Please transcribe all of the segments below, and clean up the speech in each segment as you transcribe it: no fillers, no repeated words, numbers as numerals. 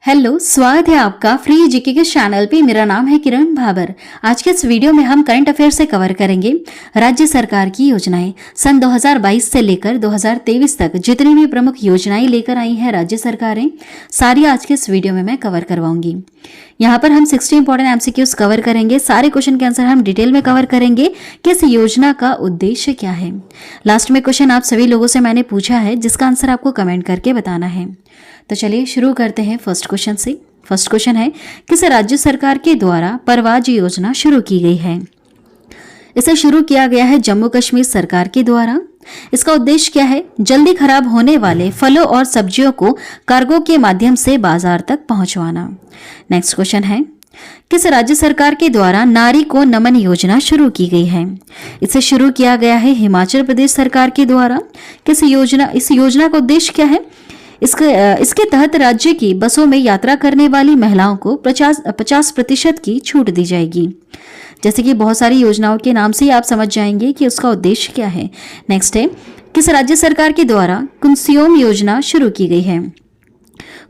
Hello, स्वागत है आपका फ्री जीके के चैनल पे। मेरा नाम है किरण भाबर। आज के इस वीडियो में हम करंट अफेयर से कवर करेंगे राज्य सरकार की योजनाएं। सन 2022 से लेकर 2023 तक जितनी भी प्रमुख योजनाएं लेकर आई हैं राज्य सरकारें, सारी आज के इस वीडियो में मैं कवर करवाऊंगी। यहाँ पर हम 60 इंपॉर्टेंट एमसीक्यूज कवर करेंगे। सारे क्वेश्चन के आंसर हम डिटेल में कवर करेंगे कि इस योजना का उद्देश्य क्या है। लास्ट में क्वेश्चन आप सभी लोगों से मैंने पूछा है, जिसका आंसर आपको कमेंट करके बताना है। तो चलिए शुरू करते हैं फर्स्ट क्वेश्चन से। फर्स्ट क्वेश्चन है, किस राज्य सरकार के द्वारा परवाज योजना शुरू की गई है? इसे शुरू किया गया है जम्मू कश्मीर सरकार के द्वारा। इसका उद्देश्य क्या है? जल्दी खराब होने वाले फलों और सब्जियों को कार्गो के माध्यम से बाजार तक पहुंचवाना। नेक्स्ट क्वेश्चन है, किस राज्य सरकार के द्वारा नारी को नमन योजना शुरू की गई है? इसे शुरू किया गया है हिमाचल प्रदेश सरकार के द्वारा। इस योजना का उद्देश्य क्या है? इसके तहत राज्य की बसों में यात्रा करने वाली महिलाओं को 50% की छूट दी जाएगी। जैसे कि बहुत सारी योजनाओं के नाम से ही आप समझ जाएंगे कि उसका उद्देश्य क्या है। नेक्स्ट है, किस राज्य सरकार के द्वारा कुंसियोम योजना शुरू की गई है?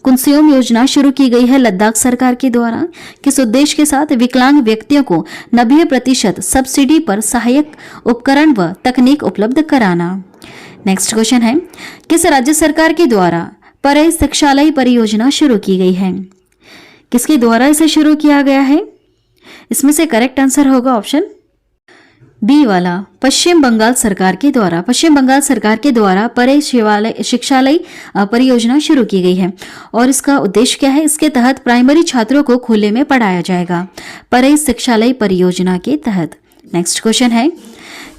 कुंसियोम योजना शुरू की गई है लद्दाख सरकार के द्वारा। किस उद्देश्य के साथ? विकलांग व्यक्तियों को 90% सब्सिडी पर सहायक उपकरण व तकनीक उपलब्ध कराना। नेक्स्ट क्वेश्चन है, किस राज्य सरकार के द्वारा परय शिक्षालय परियोजना शुरू की गई है? किसके द्वारा इसे शुरू किया गया है? इसमें से करेक्ट आंसर होगा ऑप्शन बी वाला, पश्चिम बंगाल सरकार के द्वारा। पश्चिम बंगाल सरकार के द्वारा परय शिक्षालय परियोजना शुरू की गई है। और इसका उद्देश्य क्या है? इसके तहत प्राइमरी छात्रों को खुले में पढ़ाया जाएगा, परय शिक्षालय परियोजना के तहत। नेक्स्ट क्वेश्चन है,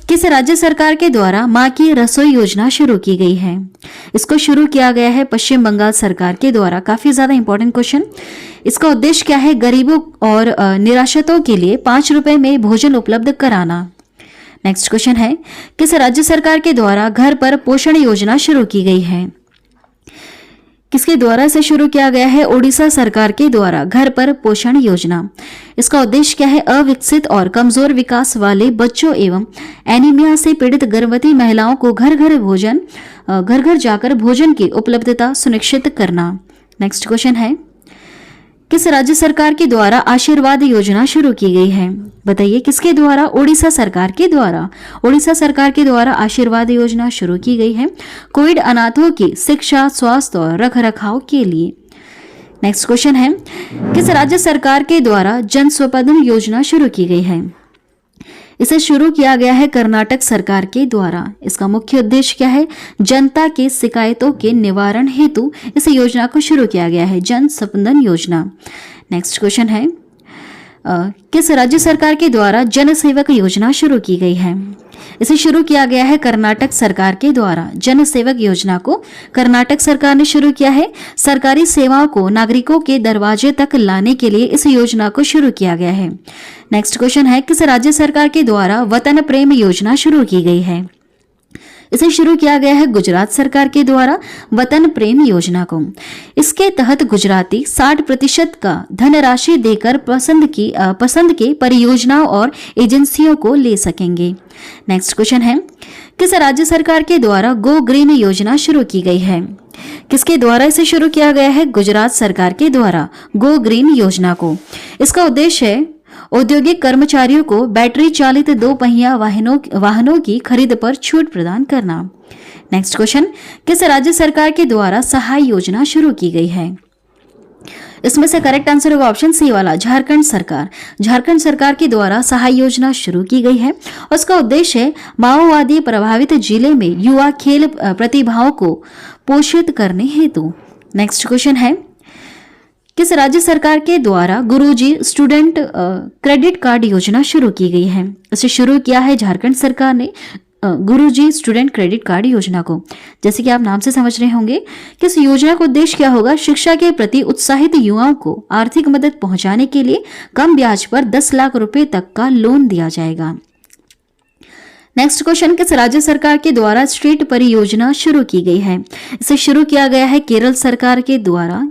किस राज्य सरकार के द्वारा मां की रसोई योजना शुरू की गई है? इसको शुरू किया गया है पश्चिम बंगाल सरकार के द्वारा। काफी ज्यादा इंपॉर्टेंट क्वेश्चन। इसका उद्देश्य क्या है? गरीबों और निराश्रितों के लिए 5 रुपए में भोजन उपलब्ध कराना। नेक्स्ट क्वेश्चन है, किस राज्य सरकार के द्वारा घर पर पोषण योजना शुरू की गई है? किसके द्वारा इसे शुरू किया गया है? ओडिशा सरकार के द्वारा घर पर पोषण योजना। इसका उद्देश्य क्या है? अविकसित और कमजोर विकास वाले बच्चों एवं एनीमिया से पीड़ित गर्भवती महिलाओं को घर घर जाकर भोजन की उपलब्धता सुनिश्चित करना। नेक्स्ट क्वेश्चन है, किस राज्य सरकार के द्वारा आशीर्वाद योजना शुरू की गई है? बताइए किसके द्वारा? ओडिशा सरकार के द्वारा। ओडिशा सरकार के द्वारा आशीर्वाद योजना शुरू की गई है कोविड अनाथों की शिक्षा, स्वास्थ्य और रखरखाव के लिए। नेक्स्ट क्वेश्चन है, किस राज्य सरकार के द्वारा जन स्वपदन योजना शुरू की गई है? इसे शुरू किया गया है कर्नाटक सरकार के द्वारा। इसका मुख्य उद्देश्य क्या है? जनता के शिकायतों के निवारण हेतु इस योजना को शुरू किया गया है, जन स्वपदन योजना। नेक्स्ट क्वेश्चन है, किस राज्य सरकार के द्वारा जन सेवक योजना शुरू की गई है? इसे शुरू किया गया है कर्नाटक सरकार के द्वारा। जन सेवक योजना को कर्नाटक सरकार ने शुरू किया है। सरकारी सेवाओं को नागरिकों के दरवाजे तक लाने के लिए इस योजना को शुरू किया गया है। नेक्स्ट क्वेश्चन है, किस राज्य सरकार के द्वारा वतन प्रेम योजना शुरू की गई है? इसे शुरू किया गया है गुजरात सरकार के द्वारा वतन प्रेम योजना को। इसके तहत गुजराती 60% का धनराशि देकर पसंद के परियोजनाओं और एजेंसियों को ले सकेंगे। नेक्स्ट क्वेश्चन है, किस राज्य सरकार के द्वारा गो ग्रीन योजना शुरू की गई है? किसके द्वारा इसे शुरू किया गया है? गुजरात सरकार के द्वारा गो ग्रीन योजना को। इसका उद्देश्य है औद्योगिक कर्मचारियों को बैटरी चालित 2 पहिया वाहनों की खरीद पर छूट प्रदान करना। नेक्स्ट क्वेश्चन, किस राज्य सरकार के द्वारा सहाय योजना शुरू की गई है? इसमें से करेक्ट आंसर होगा ऑप्शन सी वाला, झारखंड सरकार। झारखंड सरकार के द्वारा सहाय योजना शुरू की गई है और इसका उद्देश्य है माओवादी प्रभावित जिले में युवा खेल प्रतिभाओं को पोषित करने हेतु। नेक्स्ट क्वेश्चन है, किस राज्य सरकार के द्वारा गुरुजी स्टूडेंट क्रेडिट कार्ड योजना शुरू की गई है? इसे शुरू किया है झारखंड सरकार ने गुरुजी स्टूडेंट क्रेडिट कार्ड योजना को। जैसे कि आप नाम से समझ रहे होंगे कि इस योजना का उद्देश्य क्या होगा? शिक्षा के प्रति उत्साहित युवाओं को आर्थिक मदद पहुंचाने के लिए कम ब्याज पर 10 लाख रुपए तक का लोन दिया जाएगा। नेक्स्ट क्वेश्चन, किस राज्य सरकार के द्वारा स्ट्रीट परियोजना शुरू की गई है? इसे शुरू किया गया है केरल सरकार के द्वारा।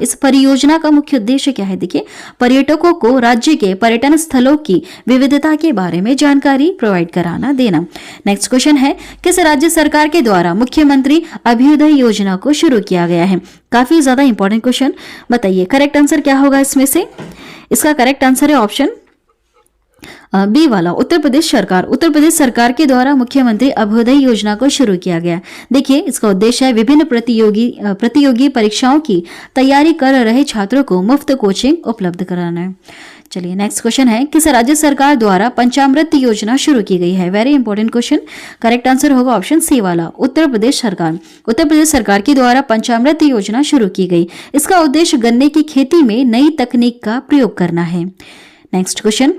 इस परियोजना का मुख्य उद्देश्य क्या है? देखिए, पर्यटकों को राज्य के पर्यटन स्थलों की विविधता के बारे में जानकारी प्रोवाइड कराना देना। नेक्स्ट क्वेश्चन है, किस राज्य सरकार के द्वारा मुख्यमंत्री अभ्युदय योजना को शुरू किया गया है? काफी ज्यादा इंपॉर्टेंट क्वेश्चन, बताइए करेक्ट आंसर क्या होगा इसमें से? इसका करेक्ट आंसर है ऑप्शन बी वाला, उत्तर प्रदेश सरकार। उत्तर प्रदेश सरकार के द्वारा मुख्यमंत्री अभ्युदय योजना को शुरू किया गया। देखिए, इसका उद्देश्य है विभिन्न प्रतियोगी परीक्षाओं की तैयारी कर रहे छात्रों को मुफ्त कोचिंग उपलब्ध कराना है। चलिए नेक्स्ट क्वेश्चन है, किस राज्य सरकार द्वारा पंचामृत योजना शुरू की गई है? Very important question, correct answer होगा ऑप्शन सी वाला, उत्तर प्रदेश सरकार। उत्तर प्रदेश सरकार के द्वारा पंचामृत योजना शुरू की गई। इसका उद्देश्य गन्ने की खेती में नई तकनीक का प्रयोग करना है। नेक्स्ट क्वेश्चन,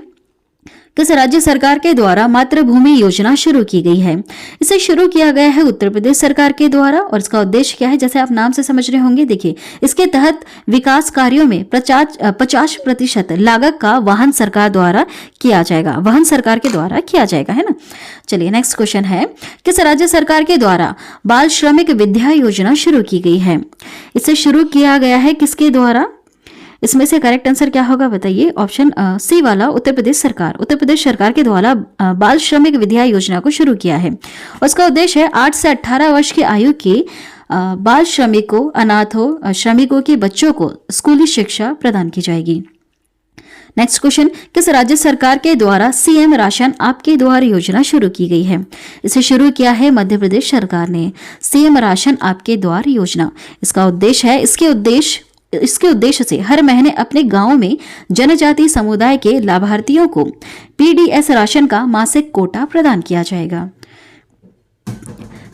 किस राज्य सरकार के द्वारा मातृभूमि योजना शुरू की गई है? इसे शुरू किया गया है उत्तर प्रदेश सरकार के द्वारा और इसका उद्देश्य क्या है? जैसे आप नाम से समझ रहे होंगे, देखिए इसके तहत विकास कार्यों में 50% लागत का वहन सरकार द्वारा किया जाएगा, वहन सरकार के द्वारा किया जाएगा, है ना। चलिए नेक्स्ट क्वेश्चन है, किस राज्य सरकार के द्वारा बाल श्रमिक विद्या योजना शुरू की गई है? इसे शुरू किया गया है किसके द्वारा? इसमें से करेक्ट आंसर क्या होगा बताइए? ऑप्शन सी वाला, उत्तर प्रदेश सरकार। उत्तर प्रदेश सरकार के द्वारा बाल श्रमिक विद्या योजना को शुरू किया है। उसका उद्देश्य है 8 से 18 वर्ष की आयु के बाल श्रमिकों, अनाथों, श्रमिकों के बच्चों को स्कूली शिक्षा प्रदान की जाएगी। नेक्स्ट क्वेश्चन, किस राज्य सरकार के द्वारा सीएम राशन आपके द्वार योजना शुरू की गई है? इसे शुरू किया है मध्य प्रदेश सरकार ने, सीएम राशन आपके द्वार योजना। इसका उद्देश्य है इसके उद्देश्य से हर महीने अपने गांव में जनजाति समुदाय के लाभार्थियों को पीडीएस राशन का मासिक कोटा प्रदान किया जाएगा।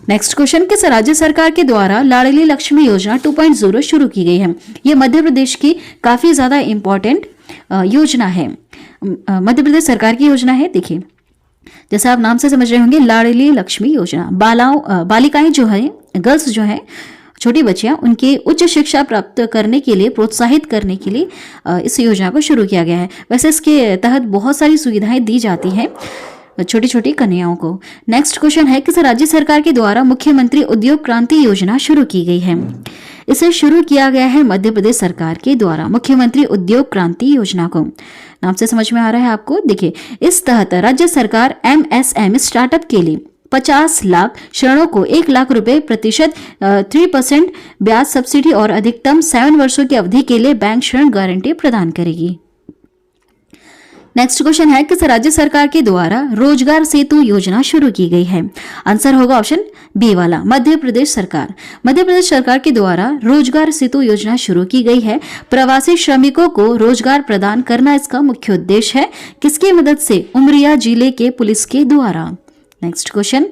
नेक्स्ट क्वेश्चन, किस राज्य सरकार के द्वारा लाडली लक्ष्मी योजना 2.0 शुरू की गई है? यह मध्य प्रदेश की काफी ज्यादा इंपॉर्टेंट योजना है, मध्य प्रदेश सरकार की योजना है। देखिए, जैसे आप नाम से समझ रहे होंगे, लाडली लक्ष्मी योजना बालिकाएं जो है, गर्ल्स जो है, छोटी बच्चियां, उनके उच्च शिक्षा प्राप्त करने के लिए प्रोत्साहित करने के लिए इस योजना को शुरू किया गया है। वैसे इसके तहत बहुत सारी सुविधाएं दी जाती हैं छोटी छोटी कन्याओं को। नेक्स्ट क्वेश्चन है, किस राज्य सरकार के द्वारा मुख्यमंत्री उद्योग क्रांति योजना शुरू की गई है? इसे शुरू किया गया है मध्य प्रदेश सरकार के द्वारा, मुख्यमंत्री उद्योग क्रांति योजना को। नाम से समझ में आ रहा है आपको? देखिए, इस तहत राज्य सरकार एमएसएमई स्टार्टअप के लिए 50 लाख ऋणों को 1 लाख रुपए प्रतिशत 3% ब्याज सब्सिडी और अधिकतम 7 वर्षों की अवधि के लिए बैंक ऋण गारंटी प्रदान करेगी। नेक्स्ट क्वेश्चन है, किस राज्य सरकार के द्वारा रोजगार सेतु योजना शुरू की गई है? आंसर होगा ऑप्शन बी वाला, मध्य प्रदेश सरकार। मध्य प्रदेश सरकार के द्वारा रोजगार सेतु योजना शुरू की गई है। प्रवासी श्रमिकों को रोजगार प्रदान करना इसका मुख्य उद्देश्य है। किसकी मदद से? उमरिया जिले के पुलिस के द्वारा। नेक्स्ट क्वेश्चन,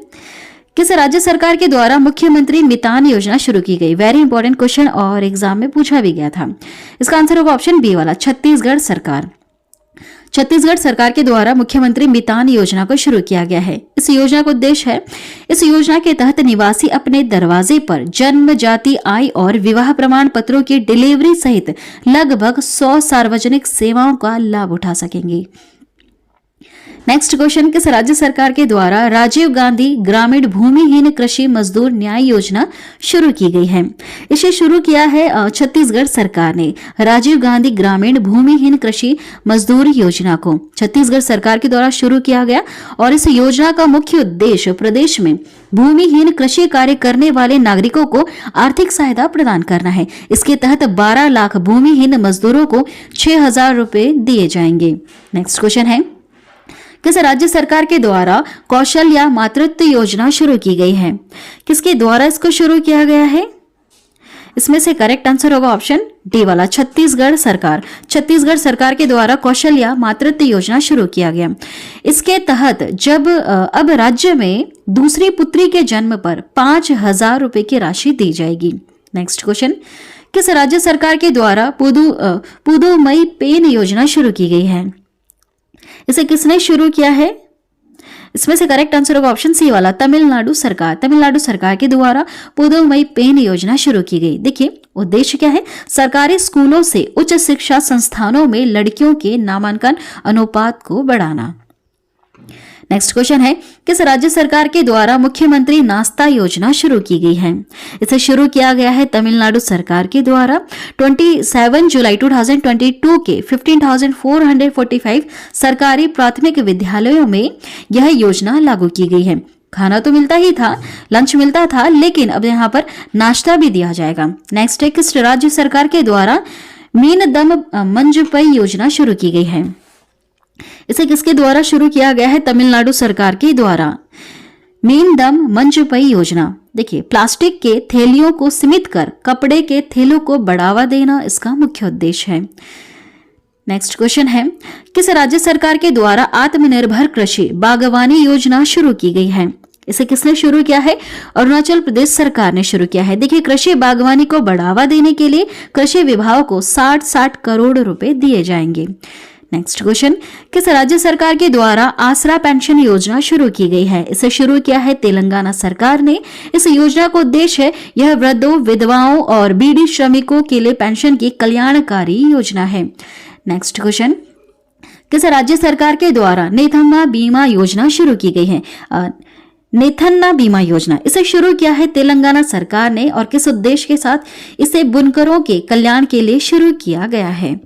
किस राज्य सरकार के द्वारा मुख्यमंत्री मितान योजना शुरू की गई? वेरी इंपॉर्टेंट क्वेश्चन और एग्जाम में पूछा भी गया था। इसका आंसर होगा ऑप्शन बी वाला, छत्तीसगढ़ सरकार। छत्तीसगढ़ सरकार के द्वारा मुख्यमंत्री मितान योजना को शुरू किया गया है। इस योजना का उद्देश्य है, इस योजना के तहत निवासी अपने दरवाजे पर जन्म, जाति, आय और विवाह प्रमाण पत्रों की डिलीवरी सहित लगभग 100 सार्वजनिक सेवाओं का लाभ उठा सकेंगे। नेक्स्ट क्वेश्चन, किस राज्य सरकार के द्वारा राजीव गांधी ग्रामीण भूमिहीन कृषि मजदूर न्याय योजना शुरू की गई है? इसे शुरू किया है छत्तीसगढ़ सरकार ने, राजीव गांधी ग्रामीण भूमिहीन कृषि मजदूर योजना को छत्तीसगढ़ सरकार के द्वारा शुरू किया गया और इस योजना का मुख्य उद्देश्य प्रदेश में भूमिहीन कृषि कार्य करने वाले नागरिकों को आर्थिक सहायता प्रदान करना है। इसके तहत 12 लाख भूमिहीन मजदूरों को 6,000 रुपए दिए जाएंगे। नेक्स्ट क्वेश्चन है, किस राज्य सरकार के द्वारा कौशल या मातृत्व योजना शुरू की गई है? किसके द्वारा इसको शुरू किया गया है? इसमें से करेक्ट आंसर होगा ऑप्शन डी वाला, छत्तीसगढ़ सरकार। छत्तीसगढ़ सरकार के द्वारा कौशल या मातृत्व योजना शुरू किया गया। इसके तहत अब राज्य में दूसरी पुत्री के जन्म पर 5,000 रुपए की राशि दी जाएगी। नेक्स्ट क्वेश्चन, किस राज्य सरकार के द्वारा पुदुमई पेन योजना शुरू की गई है? इसे किसने शुरू किया है? इसमें से करेक्ट आंसर होगा ऑप्शन सी वाला, तमिलनाडु सरकार। तमिलनाडु सरकार के द्वारा पुदुमई पेन योजना शुरू की गई। देखिए, उद्देश्य क्या है? सरकारी स्कूलों से उच्च शिक्षा संस्थानों में लड़कियों के नामांकन अनुपात को बढ़ाना। नेक्स्ट क्वेश्चन है, किस राज्य सरकार के द्वारा मुख्यमंत्री नाश्ता योजना शुरू की गई है? इसे शुरू किया गया है तमिलनाडु सरकार के द्वारा। 27 जुलाई 2022 के 15,445 सरकारी प्राथमिक विद्यालयों में यह योजना लागू की गई है। खाना तो मिलता ही था, लंच मिलता था, लेकिन अब यहाँ पर नाश्ता भी दिया जाएगा। नेक्स्ट है, किस राज्य सरकार के द्वारा मीन दम मंजपई योजना शुरू की गई है? इसे किसके द्वारा शुरू किया गया है? तमिलनाडु सरकार के द्वारा। मीन दम मंजपई योजना, देखिए, प्लास्टिक के थैलियों को सीमित कर कपड़े के थैलों को बढ़ावा देना इसका मुख्य उद्देश्य है। नेक्स्ट क्वेश्चन है, किस राज्य सरकार के द्वारा आत्मनिर्भर कृषि बागवानी योजना शुरू की गई है? इसे किसने शुरू किया है? अरुणाचल प्रदेश सरकार ने शुरू किया है। देखिए, कृषि बागवानी को बढ़ावा देने के लिए कृषि विभाग को 60 करोड़ रुपए दिए जाएंगे। नेक्स्ट क्वेश्चन, किस राज्य सरकार के द्वारा आसरा पेंशन योजना शुरू की गई है? इसे शुरू किया है तेलंगाना सरकार ने। इस योजना का उद्देश्य है, यह वृद्धों, विधवाओं और बीड़ी श्रमिकों के लिए पेंशन की कल्याणकारी योजना है। नेक्स्ट क्वेश्चन, किस राज्य सरकार के द्वारा नेथन्ना बीमा योजना शुरू की गई है? नेथन्ना बीमा योजना, इसे शुरू किया है तेलंगाना सरकार ने और किस उद्देश्य के साथ इसे बुनकरों के कल्याण के लिए शुरू किया गया है।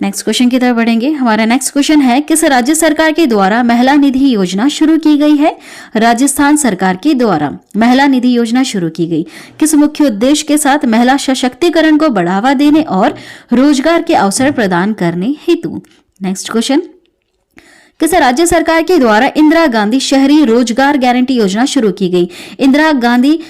नेक्स्ट क्वेश्चन की तरफ बढ़ेंगे। हमारा नेक्स्ट क्वेश्चन है, किस राज्य सरकार के द्वारा महिला निधि योजना शुरू की गई है? राजस्थान सरकार के द्वारा महिला निधि योजना शुरू की गई। किस मुख्य उद्देश्य के साथ? महिला सशक्तिकरण को बढ़ावा देने और रोजगार के अवसर प्रदान करने हेतु। नेक्स्ट क्वेश्चन, किस राज्य सरकार के द्वारा इंदिरा गांधी शहरी रोजगार गारंटी योजना शुरू की गई? इंदिरा गांधी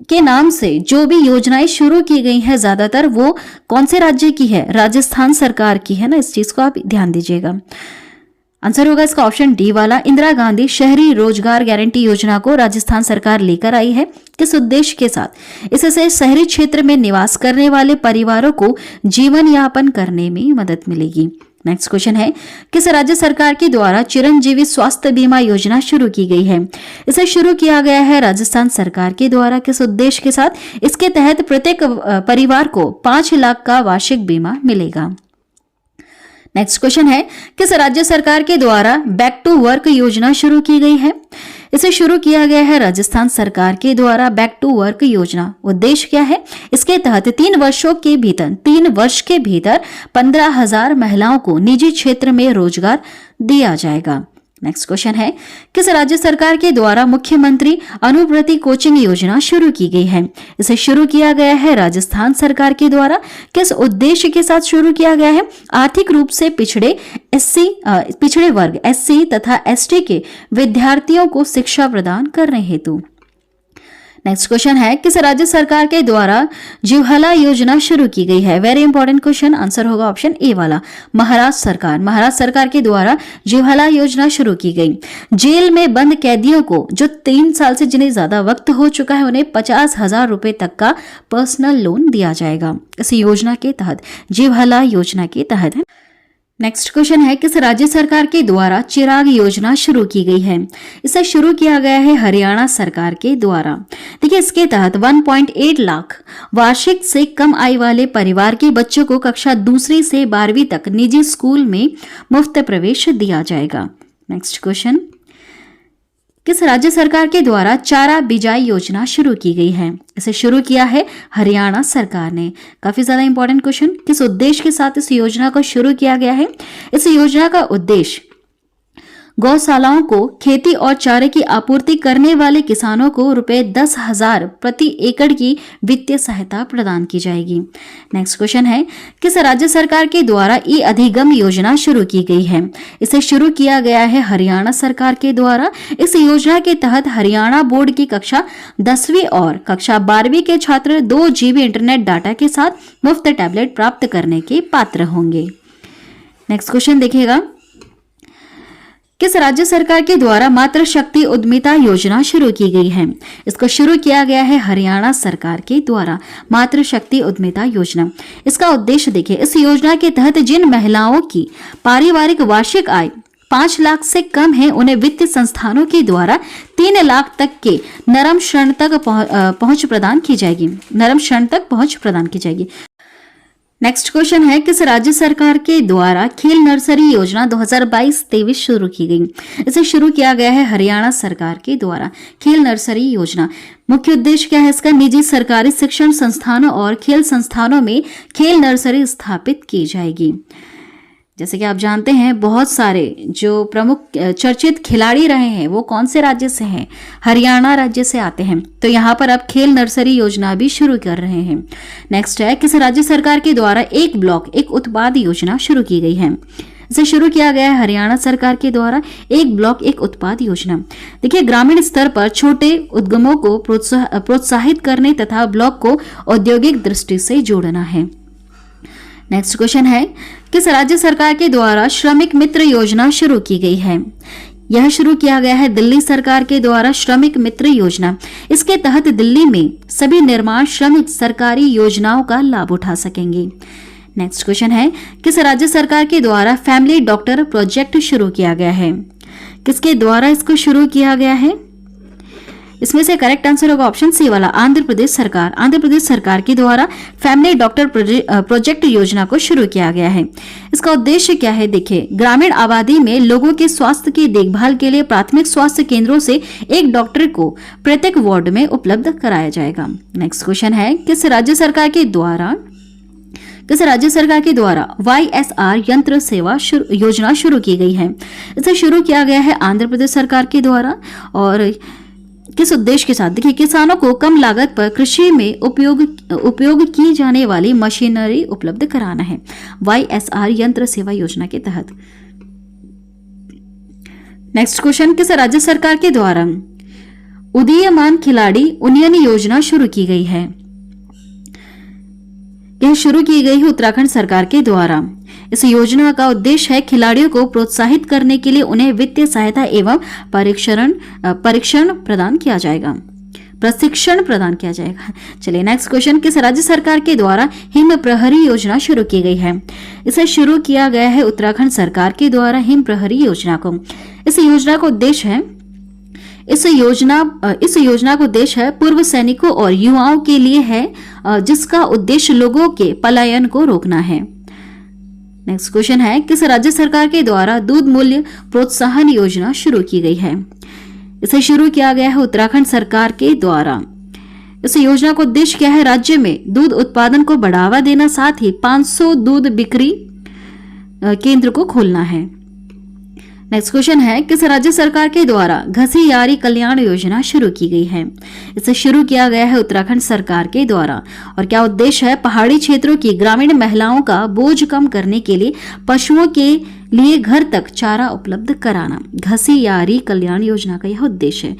के नाम से जो भी योजनाएं शुरू की गई हैं ज्यादातर वो कौन से राज्य की है? राजस्थान सरकार की है ना, इस चीज को आप ध्यान दीजिएगा। आंसर होगा इसका ऑप्शन डी वाला। इंदिरा गांधी शहरी रोजगार गारंटी योजना को राजस्थान सरकार लेकर आई है। किस उद्देश्य के साथ? इससे शहरी क्षेत्र में निवास करने वाले परिवारों को जीवन यापन करने में मदद मिलेगी। नेक्स्ट क्वेश्चन है, किस राज्य सरकार के द्वारा चिरंजीवी स्वास्थ्य बीमा योजना शुरू की गई है? इसे शुरू किया गया है राजस्थान सरकार के द्वारा। किस उद्देश्य के साथ? इसके तहत प्रत्येक परिवार को 5 लाख का वार्षिक बीमा मिलेगा। नेक्स्ट क्वेश्चन है, किस राज्य सरकार के द्वारा बैक टू वर्क योजना शुरू की गई है? इसे शुरू किया गया है राजस्थान सरकार के द्वारा। बैक टू वर्क योजना उद्देश्य क्या है? इसके तहत 3 वर्ष के भीतर 15,000 महिलाओं को निजी क्षेत्र में रोजगार दिया जाएगा। नेक्स्ट क्वेश्चन है, किस राज्य सरकार के द्वारा मुख्यमंत्री अनुवृत्ति कोचिंग योजना शुरू की गई है? इसे शुरू किया गया है राजस्थान सरकार के द्वारा। किस उद्देश्य के साथ शुरू किया गया है? आर्थिक रूप से पिछड़े वर्ग एससी तथा एसटी के विद्यार्थियों को शिक्षा प्रदान करने हेतु। नेक्स्ट क्वेश्चन है, किस राज्य सरकार के द्वारा जिह्वला योजना शुरू की गई है? Very important question. आंसर होगा ऑप्शन ए वाला, महाराष्ट्र सरकार के द्वारा जिह्वला योजना शुरू की गई। जेल में बंद कैदियों को जो 3 साल से जिन्हें ज्यादा वक्त हो चुका है उन्हें 50,000 रुपए तक का पर्सनल लोन दिया जाएगा इस योजना के तहत, जिह्वला योजना के तहत है। नेक्स्ट क्वेश्चन है, किस राज्य सरकार के द्वारा चिराग योजना शुरू की गई है? इसे शुरू किया गया है हरियाणा सरकार के द्वारा। देखिए, इसके तहत 1.8 लाख वार्षिक से कम आय वाले परिवार के बच्चों को कक्षा 2 से 12वीं तक निजी स्कूल में मुफ्त प्रवेश दिया जाएगा। नेक्स्ट क्वेश्चन, किस राज्य सरकार के द्वारा चारा बिजाई योजना शुरू की गई है? इसे शुरू किया है हरियाणा सरकार ने। काफी ज्यादा इंपॉर्टेंट क्वेश्चन। किस उद्देश्य के साथ इस योजना को शुरू किया गया है? इस योजना का उद्देश्य गौशालाओं को खेती और चारे की आपूर्ति करने वाले किसानों को ₹10,000 प्रति एकड़ की वित्तीय सहायता प्रदान की जाएगी। नेक्स्ट क्वेश्चन है, किस राज्य सरकार के द्वारा ई अधिगम योजना शुरू की गई है? इसे शुरू किया गया है हरियाणा सरकार के द्वारा। इस योजना के तहत हरियाणा बोर्ड की कक्षा 10वीं और कक्षा 12वीं के छात्र 2 GB इंटरनेट डाटा के साथ मुफ्त टैबलेट प्राप्त करने के पात्र होंगे। नेक्स्ट क्वेश्चन देखिएगा, किस राज्य सरकार के द्वारा मातृशक्ति उद्यमिता योजना शुरू की गई है? इसको शुरू किया गया है हरियाणा सरकार के द्वारा, मातृशक्ति उद्यमिता योजना। इसका उद्देश्य देखिए, इस योजना के तहत जिन महिलाओं की पारिवारिक वार्षिक आय 5 लाख से कम है उन्हें वित्तीय संस्थानों के द्वारा 3 लाख तक के नरम ऋण तक पहुंच प्रदान की जाएगी। नेक्स्ट क्वेश्चन है, किस राज्य सरकार के द्वारा खेल नर्सरी योजना 2022-23 शुरू की गई? इसे शुरू किया गया है हरियाणा सरकार के द्वारा। खेल नर्सरी योजना मुख्य उद्देश्य क्या है इसका? निजी सरकारी शिक्षण संस्थानों और खेल संस्थानों में खेल नर्सरी स्थापित की जाएगी। जैसे कि आप जानते हैं, बहुत सारे जो प्रमुख चर्चित खिलाड़ी रहे हैं वो कौन से राज्य से हैं? हरियाणा राज्य से आते हैं। तो यहाँ पर अब खेल नर्सरी योजना भी शुरू कर रहे हैं। नेक्स्ट है, किस राज्य सरकार के द्वारा एक ब्लॉक एक उत्पाद योजना शुरू की गई है? इसे शुरू किया गया है हरियाणा सरकार के द्वारा एक ब्लॉक एक उत्पाद योजना। देखिए, ग्रामीण स्तर पर छोटे उद्यमों को प्रोत्साहित करने तथा ब्लॉक को औद्योगिक दृष्टि से जोड़ना है। नेक्स्ट क्वेश्चन है, किस राज्य सरकार के द्वारा श्रमिक मित्र योजना शुरू की गई है? यह शुरू किया गया है दिल्ली सरकार के द्वारा श्रमिक मित्र योजना। इसके तहत दिल्ली में सभी निर्माण श्रमिक सरकारी योजनाओं का लाभ उठा सकेंगे। नेक्स्ट क्वेश्चन है, किस राज्य सरकार के द्वारा फैमिली डॉक्टर प्रोजेक्ट शुरू किया गया है? किसके द्वारा इसको शुरू किया गया है? इसमें से करेक्ट आंसर होगा ऑप्शन सी वाला, आंध्र प्रदेश सरकार। आंध्र प्रदेश सरकार के द्वारा फैमिली डॉक्टर प्रोजेक्ट योजना को शुरू किया गया है। इसका उद्देश्य क्या है? देखिए, ग्रामीण आबादी में लोगों के स्वास्थ्य की देखभाल के लिए प्राथमिक स्वास्थ्य केंद्रों से एक डॉक्टर को प्रत्येक वार्ड में उपलब्ध कराया जाएगा। नेक्स्ट क्वेश्चन है, किस राज्य सरकार के द्वारा YSR यंत्र सेवा योजना शुरू की गई है? इसे शुरू किया गया है आंध्र प्रदेश सरकार के द्वारा और किस उद्देश्य के साथ? देखिए, किसानों को कम लागत पर कृषि में उपयोग की जाने वाली मशीनरी उपलब्ध कराना है YSR यंत्र सेवा योजना के तहत। नेक्स्ट क्वेश्चन, किस राज्य सरकार के द्वारा उदीयमान खिलाड़ी उन्नयन योजना शुरू की गई है? यह शुरू की गई है उत्तराखंड सरकार के द्वारा। इस योजना का उद्देश्य है खिलाड़ियों को प्रोत्साहित करने के लिए उन्हें वित्तीय सहायता एवं प्रशिक्षण प्रदान किया जाएगा। चलिए नेक्स्ट क्वेश्चन, किस राज्य सरकार के द्वारा हिम प्रहरी योजना शुरू की गई है? इसे शुरू किया गया है उत्तराखंड सरकार के द्वारा हिम प्रहरी योजना को। इस योजना का उद्देश्य है पूर्व सैनिकों और युवाओं के लिए है, जिसका उद्देश्य लोगों के पलायन को रोकना है। नेक्स्ट क्वेश्चन है, किस राज्य सरकार के द्वारा दूध मूल्य प्रोत्साहन योजना शुरू की गई है? इसे शुरू किया गया है उत्तराखंड सरकार के द्वारा। इस योजना का उद्देश्य क्या है? राज्य में दूध उत्पादन को बढ़ावा देना, साथ ही 500 दूध बिक्री केंद्र को खोलना है। नेक्स्ट क्वेश्चन है, किस राज्य सरकार के द्वारा घसियारी कल्याण योजना शुरू की गई है? इसे शुरू किया गया है उत्तराखंड सरकार के द्वारा और क्या उद्देश्य है? पहाड़ी क्षेत्रों की ग्रामीण महिलाओं का बोझ कम करने के लिए पशुओं के लिए घर तक चारा उपलब्ध कराना। घसियारी कल्याण योजना का यह उद्देश्य है।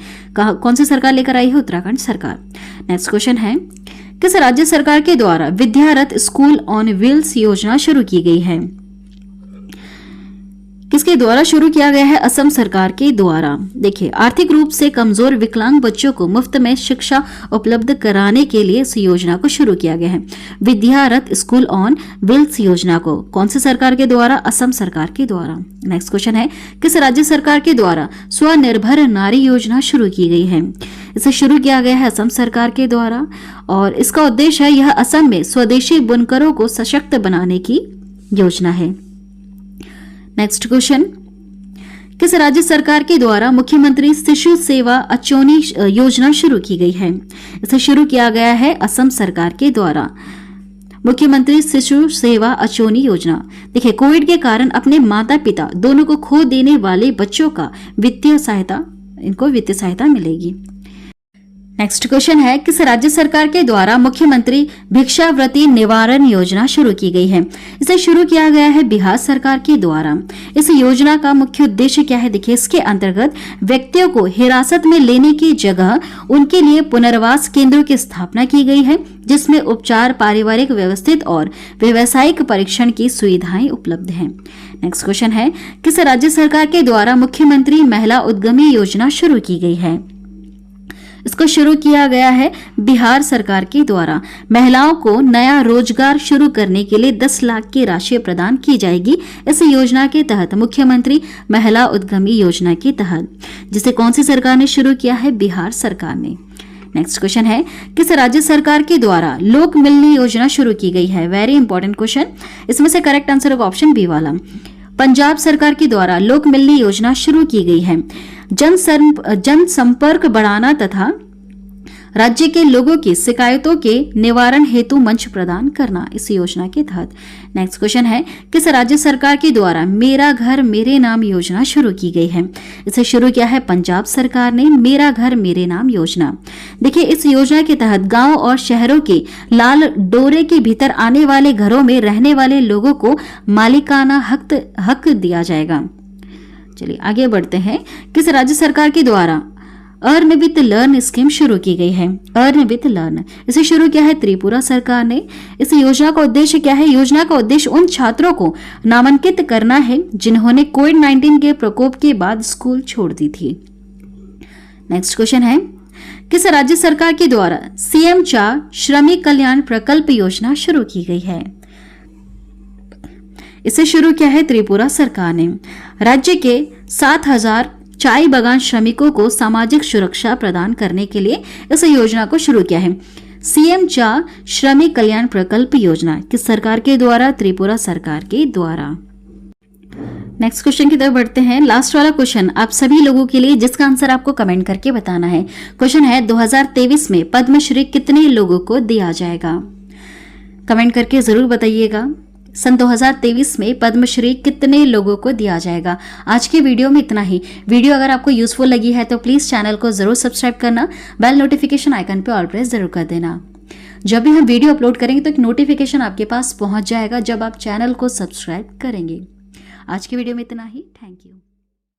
कौन सी सरकार लेकर आई है? उत्तराखंड सरकार। नेक्स्ट क्वेश्चन है, किस राज्य सरकार के द्वारा विद्यारथ स्कूल ऑन व्हील्स योजना शुरू की गई है? किसके द्वारा शुरू किया गया है? असम सरकार के द्वारा। देखिए, आर्थिक रूप से कमजोर विकलांग बच्चों को मुफ्त में शिक्षा उपलब्ध कराने के लिए इस योजना को शुरू किया गया है। विद्यारथ स्कूल ऑन व्हील्स योजना को कौन सी सरकार के द्वारा? असम सरकार के द्वारा। नेक्स्ट क्वेश्चन है, किस राज्य सरकार के द्वारा स्वनिर्भर नारी योजना शुरू की गई है? इसे शुरू किया गया है असम सरकार के द्वारा और इसका उद्देश्य है यह असम में स्वदेशी बुनकरों को सशक्त बनाने की योजना है। नेक्स्ट क्वेश्चन, किस राज्य सरकार के द्वारा मुख्यमंत्री शिशु सेवा अचोनी योजना शुरू की गई है? इसे शुरू किया गया है असम सरकार के द्वारा। मुख्यमंत्री शिशु सेवा अचोनी योजना, देखिए, कोविड के कारण अपने माता पिता दोनों को खो देने वाले बच्चों का वित्तीय सहायता मिलेगी। नेक्स्ट क्वेश्चन है, किस राज्य सरकार के द्वारा मुख्यमंत्री भिक्षावृत्ति निवारण योजना शुरू की गई है? इसे शुरू किया गया है बिहार सरकार के द्वारा। इस योजना का मुख्य उद्देश्य क्या है? देखिए, इसके अंतर्गत व्यक्तियों को हिरासत में लेने की जगह उनके लिए पुनर्वास केंद्रों की स्थापना की गई है, जिसमें उपचार, पारिवारिक, व्यवस्थित और व्यावसायिक परीक्षण की सुविधाएं उपलब्ध हैं। नेक्स्ट क्वेश्चन है, किस राज्य सरकार के द्वारा मुख्यमंत्री महिला उद्यमी योजना शुरू की गई है? इसको शुरू किया गया है बिहार सरकार के द्वारा। महिलाओं को नया रोजगार शुरू करने के लिए 10 लाख की राशि प्रदान की जाएगी इस योजना के तहत, मुख्यमंत्री महिला उद्यमी योजना के तहत, जिसे कौन सी सरकार ने शुरू किया है? बिहार सरकार ने। नेक्स्ट क्वेश्चन है, किस राज्य सरकार के द्वारा लोक मिलनी योजना शुरू की गई है? Very important question. इसमें से करेक्ट आंसर होगा ऑप्शन बी वाला। पंजाब सरकार के द्वारा लोक मिलनी योजना शुरू की गई है। जनसंपर्क बढ़ाना तथा राज्य के लोगों की शिकायतों के निवारण हेतु मंच प्रदान करना इस योजना के तहत। नेक्स्ट क्वेश्चन है, किस राज्य सरकार के द्वारा मेरा घर मेरे नाम योजना शुरू की गई है? इसे शुरू किया है पंजाब सरकार ने, मेरा घर मेरे नाम योजना। देखिए, इस योजना के तहत गांव और शहरों के लाल डोरे के भीतर आने वाले घरों में रहने वाले लोगों को मालिकाना हक दिया जाएगा। चलिए आगे बढ़ते हैं। किस राज्य सरकार के द्वारा अर्न विथ लर्न स्कीम शुरू की गई है? अर्न विथ लर्न, इसे शुरू किया है त्रिपुरा सरकार ने। इस योजना का उद्देश्य क्या है? योजना का उद्देश्य उन छात्रों को नामांकित करना है जिन्होंने कोविड-19 के प्रकोप के बाद स्कूल छोड़ दी थी। नेक्स्ट क्वेश्चन है, किस राज्य सरकार के द्वारा सीएम 4 श्रमिक कल्याण प्रकल्प योजना शुरू की गई है? इसे शुरू किया है त्रिपुरा सरकार ने। राज्य के 7,000 चाय बागान श्रमिकों को सामाजिक सुरक्षा प्रदान करने के लिए इस योजना को शुरू किया है। सीएम 4 श्रमिक कल्याण प्रकल्प योजना किस सरकार के द्वारा? त्रिपुरा सरकार के द्वारा। नेक्स्ट क्वेश्चन की तरफ बढ़ते हैं। लास्ट वाला क्वेश्चन आप सभी लोगों के लिए, जिसका आंसर आपको कमेंट करके बताना है। क्वेश्चन है, 2023 में पद्मश्री कितने लोगों को दिया जाएगा? कमेंट करके जरूर बताइएगा। सन 2023 में पद्मश्री कितने लोगों को दिया जाएगा? आज के वीडियो में इतना ही। वीडियो अगर आपको यूजफुल लगी है तो प्लीज चैनल को जरूर सब्सक्राइब करना, बेल नोटिफिकेशन आइकन पे ऑल प्रेस जरूर कर देना। जब भी हम वीडियो अपलोड करेंगे तो एक नोटिफिकेशन आपके पास पहुंच जाएगा जब आप चैनल को सब्सक्राइब करेंगे। आज के वीडियो में इतना ही। Thank you.